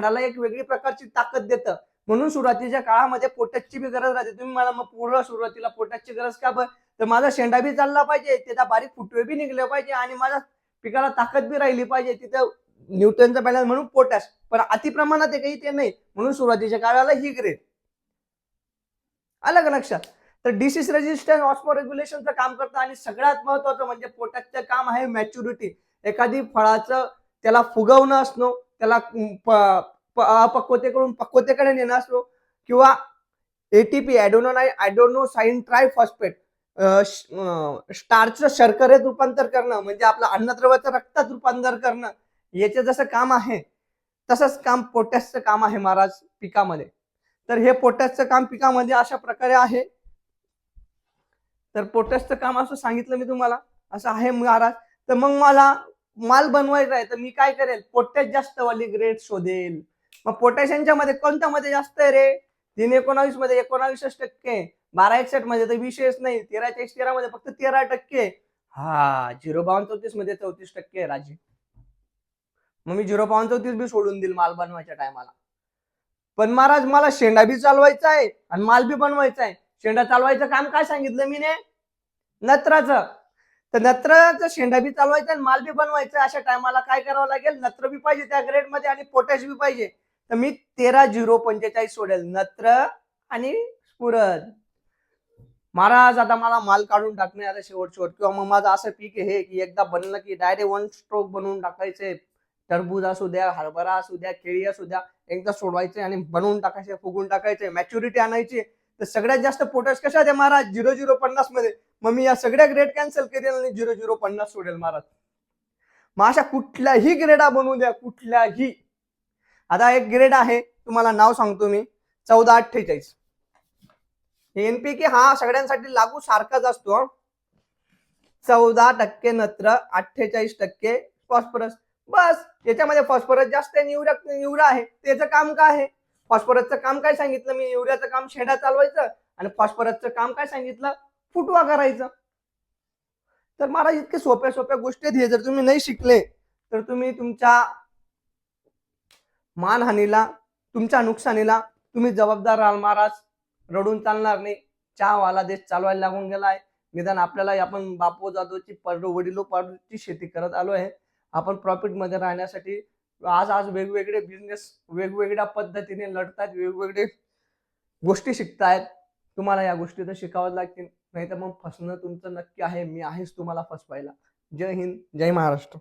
झाडाला एक वेगळी प्रकारची ताकद देतं. म्हणून सुरुवातीच्या काळामध्ये पोटॅशची बी गरज राहते. तुम्ही मला मग पूर्ण सुरुवातीला पोटॅशची गरज का बरं? तर माझा शेंडा बी चालला पाहिजे, त्याचा बारीक फुटवे बी निघले पाहिजे आणि माझ्या पिकाला ताकद बी राहिली पाहिजे. तिथं न्यूटनचा बॅलन्स म्हणून पोटॅश. पण अति प्रमाणात आहे काही ते नाही. म्हणून सुरुवातीच्या काळाला ही ग्रेड. आलं का लक्षात? तर डिसीज रेजिस्टन्स ऑस्मो रेग्युलेशनचं काम करतं आणि सगळ्यात महत्वाचं म्हणजे पोटॅशचं काम आहे मॅच्युरिटी. एखादी फळाचं त्याला फुगवणं असणं, त्याला अपक्वतेकडून पक्वतेकडे नेणं असो किंवा एटीपी ॲडेनोसाईन ट्रायफॉस्फेट स्टार्चचं शर्करेत रूपांतर करणं म्हणजे आपलं अन्नद्रव्याचं रक्तात रूपांतर करणं, याचे जसं काम आहे तसंच काम पोटॅशचं काम आहे महाराज पिकामध्ये. तर हे पोटॅशचं काम पिकामध्ये अशा प्रकारे आहे. तर पोटॅशचं काम असं सांगितलं मी तुम्हाला, असं आहे महाराज. तर मग मला माल बनवायचा आहे तर मी काय करेल, पोटॅश जास्त वाली ग्रेड शोधेल. मग पोटॅश मध्ये कोणत्या मध्ये जास्त आहे रे? 319 मध्ये 19%, 1261 मध्ये तर विषयच नाही, 1313 मध्ये फक्त 13%. हा 0.34 मध्ये 34% राजी. मग मी 0.34 बी सोडून देईल माल बनवायच्या टायमाला. पण महाराज मला शेंडा बी चालवायचा आहे आणि माल बी बनवायचा आहे. शेंडा चालवायचं काम काय सांगितलं मी ने? नत्राचं. तर नत्राचं शेंडा बी चालवायचा आणि माल बी बनवायचा. अशा टायमाला काय करावं लागेल? नत्र बी पाहिजे त्या ग्रेड मध्ये आणि पोटॅश बी पाहिजे. तर मी 13,045 सोडेल, नत्र आणि स्फुरद. महाराज आता मला माल काढून टाकणे आता शेवट किंवा मग माझं असं पीक आहे की एकदा बनलं की डायरेक्ट 1 स्ट्रोक बनवून टाकायचे. टरबूज असू द्या, हरभरा असू द्या, केळी असू द्या, एकदा सोडवायचे आणि बनवून टाकायचे, फुगून टाकायचे, मॅच्युरिटी आणायची. तर सगळ्यात जास्त पोटॅश कशात आहे महाराज? 0050 मध्ये. मग मी या सगळ्या ग्रेड कॅन्सल करेल आणि 0050 सोडेल महाराज. मग अशा कुठल्याही ग्रेडा बनवू द्या, कुठल्याही. आता एक ग्रेड आहे, तुम्हाला नाव सांगतो मी, 1448. एनपीके हा सगळ्यांसाठी लागू सारखाच असतो. 14% नत्र, 48% फॉस्फरस. बस याच्यामध्ये फॉस्फरस जास्त आहे, युरिया आहे. त्याचं काम काय आहे? फॉस्फरसचं काम काय सांगितलं मी? युरियाचं काम शेंडा चालवायचं आणि फॉस्फरसचं काम काय सांगितलं? फुटवा करायचं. तर मला इतके सोप्या सोप्या गोष्टी आहेत, हे जर तुम्ही नाही शिकले तर तुम्ही तुमच्या मानहानीला, तुमच्या नुकसानीला तुम्ही जबाबदार राहाल महाराज. रडून चालणार नाही. चहावाला देश चालवायला लागून गेलाय. निदान आपल्याला आपण बापू जाधवची वडिलोपार्जित शेती करत आलो आहे. आपण प्रॉफिट मध्ये राहण्यासाठी आज वेगवेगळे बिझनेस वेगवेगळ्या पद्धतीने लढतात, वेगवेगळे गोष्टी शिकतायत. तुम्हाला या गोष्टी तर शिकाव्याच लागतील, नाही तर मग फसणं तुमचं नक्की आहे. मी आहेच तुम्हाला फसवायला. जय हिंद, जय महाराष्ट्र.